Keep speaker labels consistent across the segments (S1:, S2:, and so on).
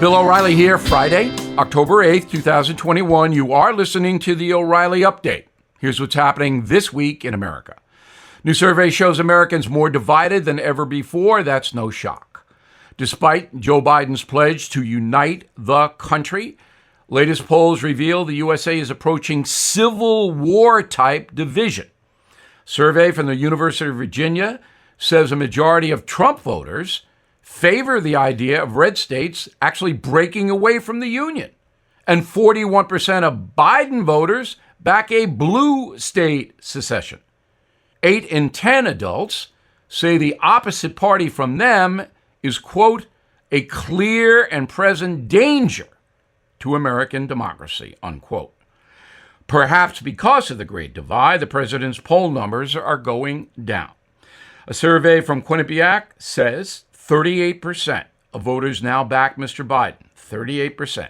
S1: Bill O'Reilly here, Friday, October 8th, 2021. You are listening to the O'Reilly Update. Here's what's happening this week in America. New survey shows Americans more divided than ever before. That's no shock. Despite Joe Biden's pledge to unite the country, latest polls reveal the USA is approaching Civil War-type division. Survey from the University of Virginia says a majority of Trump voters favor the idea of red states actually breaking away from the Union. And 41% of Biden voters back a blue state secession. 8 in 10 adults say the opposite party from them is, quote, a clear and present danger to American democracy, unquote. Perhaps because of the Great Divide, the president's poll numbers are going down. A survey from Quinnipiac says 38% of voters now back Mr. Biden. 38%.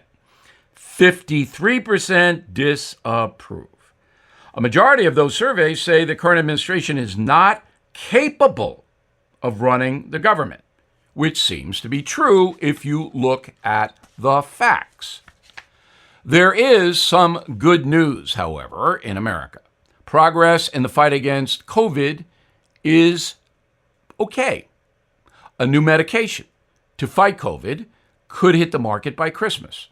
S1: 53% disapprove. A majority of those surveys say the current administration is not capable of running the government, which seems to be true if you look at the facts. There is some good news, however, in America. Progress in the fight against COVID is okay. A new medication to fight COVID could hit the market by Christmas.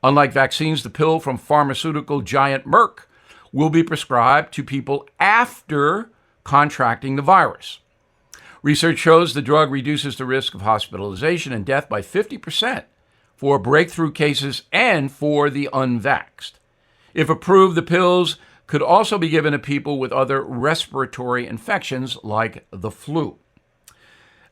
S1: Unlike vaccines, the pill from pharmaceutical giant Merck will be prescribed to people after contracting the virus. Research shows the drug reduces the risk of hospitalization and death by 50% for breakthrough cases and for the unvaxxed. If approved, the pills could also be given to people with other respiratory infections like the flu.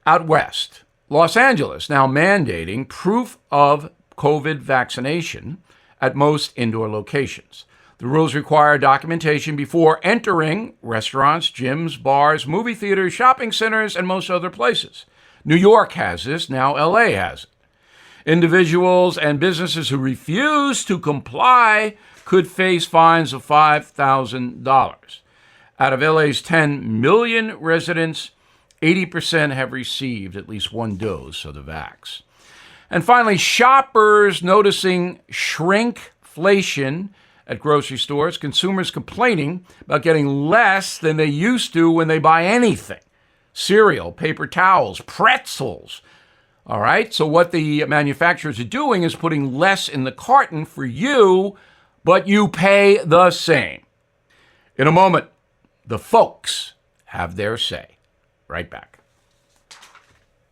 S1: Out west, Los Angeles now mandating proof of COVID vaccination at most indoor locations. The rules require documentation before entering restaurants, gyms, bars, movie theaters, shopping centers, and most other places. New York has this, now LA has it. Individuals and businesses who refuse to comply could face fines of $5,000. Out of LA's 10 million residents, 80% have received at least one dose of the vax. And finally, shoppers noticing shrinkflation at grocery stores, consumers complaining about getting less than they used to when they buy anything. Cereal, paper towels, pretzels. All right, so what the manufacturers are doing is putting less in the carton for you, but you pay the same. In a moment, the folks have their say. Right back.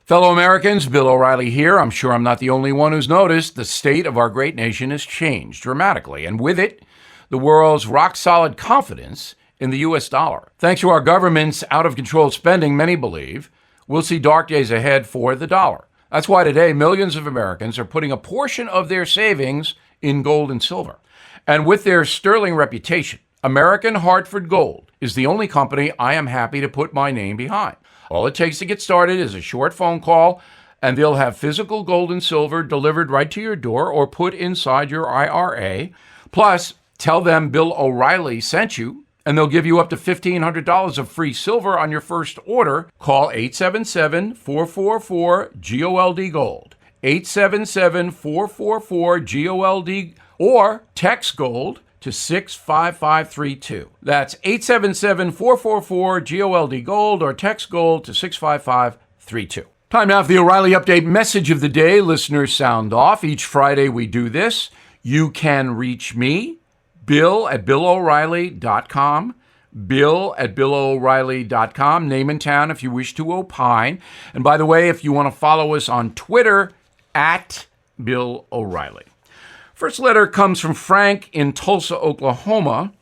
S1: Fellow Americans, Bill O'Reilly here. I'm sure I'm not the only one who's noticed the state of our great nation has changed dramatically, and with it, the world's rock-solid confidence in the U.S. dollar. Thanks to our government's out-of-control spending, many believe we'll see dark days ahead for the dollar. That's why today millions of Americans are putting a portion of their savings in gold and silver. And with their sterling reputation, American Hartford Gold is the only company I am happy to put my name behind. All it takes to get started is a short phone call, and they'll have physical gold and silver delivered right to your door or put inside your IRA. Plus, tell them Bill O'Reilly sent you, and they'll give you up to $1,500 of free silver on your first order. Call 877-444-GOLD-GOLD. 877-444-GOLD or text GOLD to 65532. That's 877-444-GOLD-GOLD or text GOLD to 65532. Time now for the O'Reilly Update message of the day. Listeners sound off. Each Friday we do this. You can reach me, Bill at BillO'Reilly.com. Bill at BillO'Reilly.com. Name and town if you wish to opine. And by the way, if you want to follow us on Twitter, at Bill O'Reilly. First letter comes from Frank in Tulsa, Oklahoma.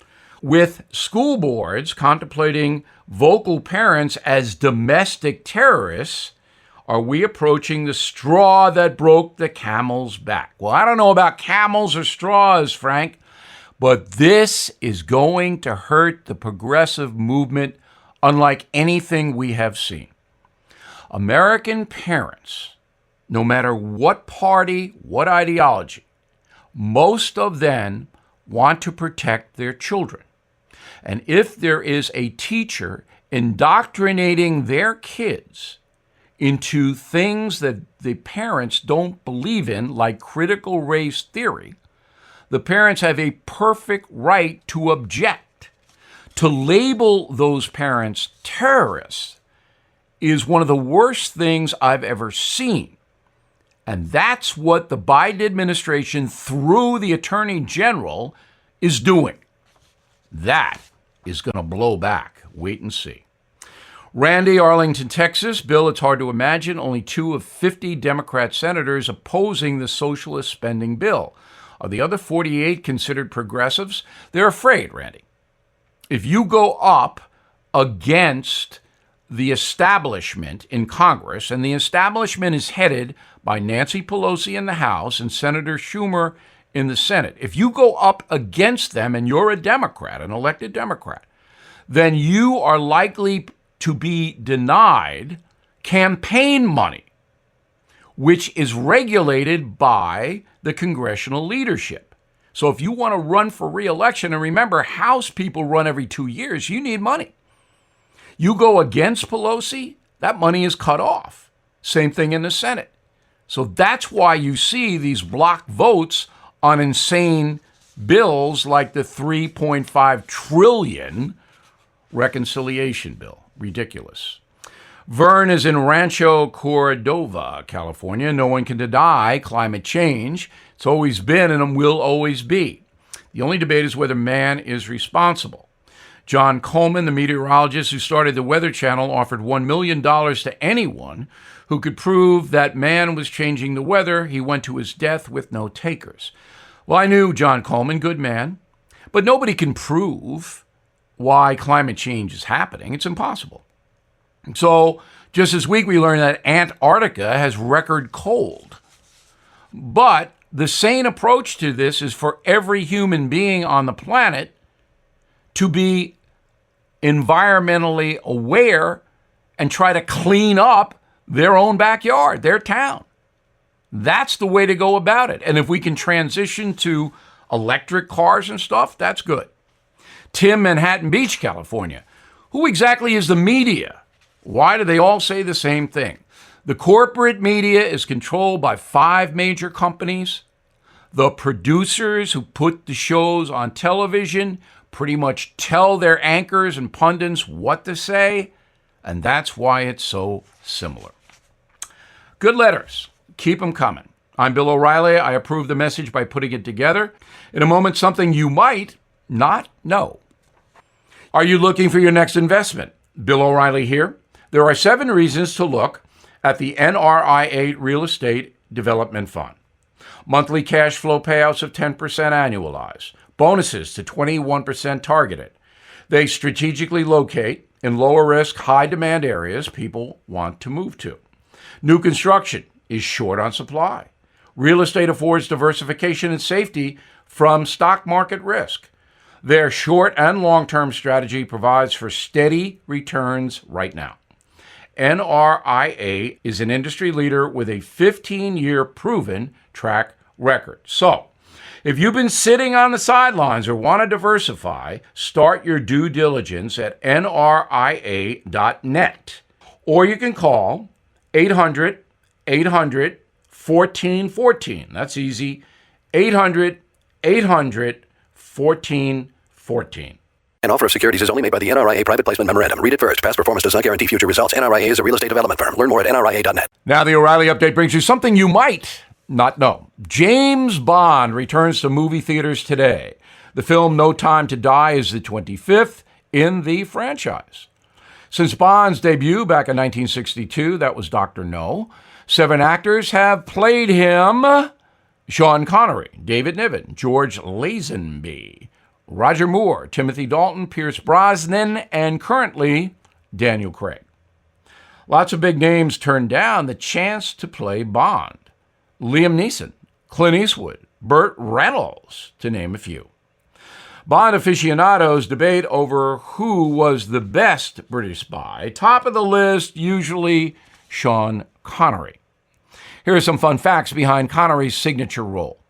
S1: With school boards contemplating vocal parents as domestic terrorists, are we approaching the straw that broke the camel's back? Well, I don't know about camels or straws, Frank, but this is going to hurt the progressive movement unlike anything we have seen. American parents, no matter what party, what ideology, most of them want to protect their children. And if there is a teacher indoctrinating their kids into things that the parents don't believe in, like critical race theory, the parents have a perfect right to object. To label those parents terrorists is one of the worst things I've ever seen. And that's what the Biden administration, through the Attorney General, is doing. That is going to blow back. Wait and see. Randy, Arlington, Texas. Bill, it's hard to imagine only 2 of 50 Democrat senators opposing the socialist spending bill. Are the other 48 considered progressives? They're afraid, Randy. If you go up against the establishment in Congress, and the establishment is headed by Nancy Pelosi in the House and Senator Schumer in the Senate, if you go up against them and you're a Democrat, an elected Democrat, then you are likely to be denied campaign money, which is regulated by the congressional leadership. So if you want to run for re-election, and remember, House people run every 2 years, you need money. You go against Pelosi, that money is cut off. Same thing in the Senate. So that's why you see these block votes on insane bills like the $3.5 trillion reconciliation bill. Ridiculous. Vern is in Rancho Cordova, California. No one can deny climate change. It's always been and will always be. The only debate is whether man is responsible. John Coleman, the meteorologist who started the Weather Channel, offered $1 million to anyone who could prove that man was changing the weather. He went to his death with no takers. Well, I knew John Coleman, good man, but nobody can prove why climate change is happening. It's impossible. So just this week, we learned that Antarctica has record cold. But the sane approach to this is for every human being on the planet to be environmentally aware and try to clean up their own backyard, their town. That's the way to go about it. And if we can transition to electric cars and stuff, that's good. Tim, Manhattan Beach, California. Who exactly is the media? Why do they all say the same thing? The corporate media is controlled by 5 major companies. The producers who put the shows on television pretty much tell their anchors and pundits what to say, and that's why it's so similar. Good letters. Keep them coming. I'm Bill O'Reilly. I approve the message by putting it together. In a moment, something you might not know. Are you looking for your next investment? Bill O'Reilly here. There are 7 reasons to look at the NRIA Real Estate Development Fund. Monthly cash flow payouts of 10% annualized. Bonuses to 21% targeted. They strategically locate in lower risk, high demand areas people want to move to. New construction is short on supply. Real estate affords diversification and safety from stock market risk. Their short and long-term strategy provides for steady returns right now. NRIA is an industry leader with a 15-year proven track record. So, if you've been sitting on the sidelines or want to diversify, start your due diligence at nria.net. Or you can call 800-800-1414. That's easy. 800-800-1414.
S2: An offer of securities is only made by the NRIA Private Placement Memorandum. Read it first. Past performance does not guarantee future results. NRIA is a real estate development firm. Learn more at nria.net.
S1: Now the O'Reilly Update brings you something you might not know. James Bond returns to movie theaters today. The film No Time to Die is the 25th in the franchise. Since Bond's debut back in 1962, that was Dr. No, 7 actors have played him: Sean Connery, David Niven, George Lazenby, Roger Moore, Timothy Dalton, Pierce Brosnan, and currently Daniel Craig. Lots of big names turned down the chance to play Bond. Liam Neeson, Clint Eastwood, Burt Reynolds, to name a few. Bond aficionados debate over who was the best British spy. Top of the list, usually Sean Connery. Here are some fun facts behind Connery's signature role.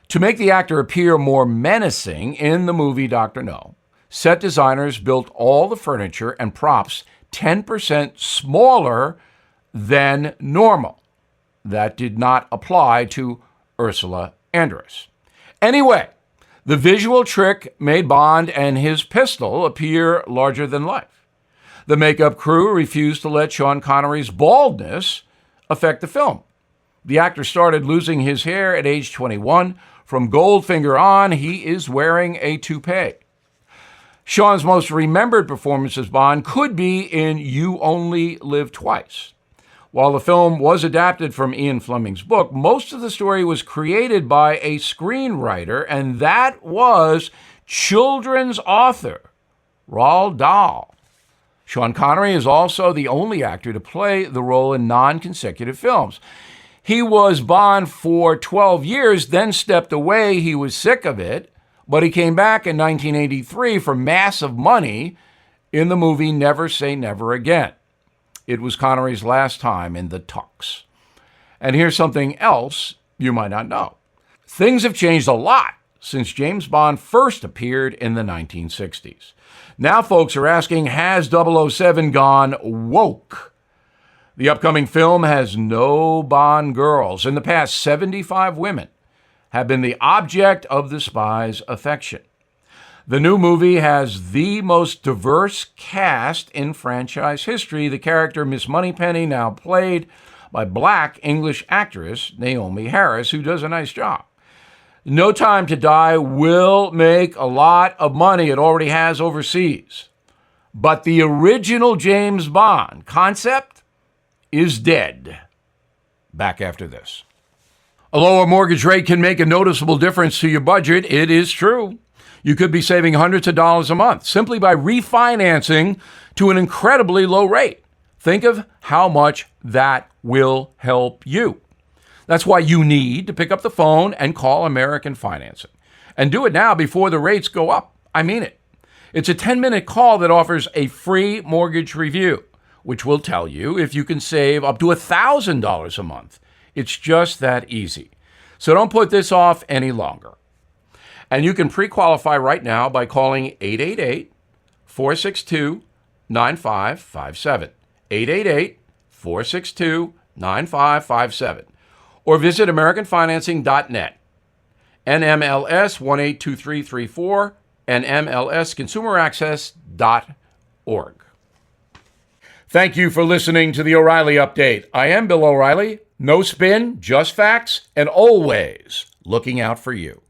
S1: To make the actor appear more menacing in the movie Dr. No, set designers built all the furniture and props 10% smaller than normal. That did not apply to Ursula Andress. Anyway, the visual trick made Bond and his pistol appear larger than life. The makeup crew refused to let Sean Connery's baldness affect the film. The actor started losing his hair at age 21. From Goldfinger on, he is wearing a toupee. Sean's most remembered performance as Bond could be in You Only Live Twice. While the film was adapted from Ian Fleming's book, most of the story was created by a screenwriter, and that was children's author Roald Dahl. Sean Connery is also the only actor to play the role in non-consecutive films. He was Bond for 12 years, then stepped away. He was sick of it, but he came back in 1983 for massive money in the movie Never Say Never Again. It was Connery's last time in the tux. And here's something else you might not know. Things have changed a lot since James Bond first appeared in the 1960s. Now folks are asking, has 007 gone woke? The upcoming film has no Bond girls. In the past, 75 women have been the object of the spy's affection. The new movie has the most diverse cast in franchise history. The character Miss Moneypenny, now played by Black English actress Naomi Harris, who does a nice job. No Time to Die will make a lot of money. It already has overseas. But the original James Bond concept is dead. Back after this. A lower mortgage rate can make a noticeable difference to your budget. It is true. You could be saving hundreds of dollars a month simply by refinancing to an incredibly low rate. Think of how much that will help you. That's why you need to pick up the phone and call American Financing. And do it now before the rates go up. I mean it. It's a 10-minute call that offers a free mortgage review, which will tell you if you can save up to $1,000 a month. It's just that easy. So don't put this off any longer. And you can pre-qualify right now by calling 888-462-9557. 888-462-9557. Or visit AmericanFinancing.net. NMLS 182334 and MLSConsumerAccess.org. Thank you for listening to the O'Reilly Update. I am Bill O'Reilly. No spin, just facts, and always looking out for you.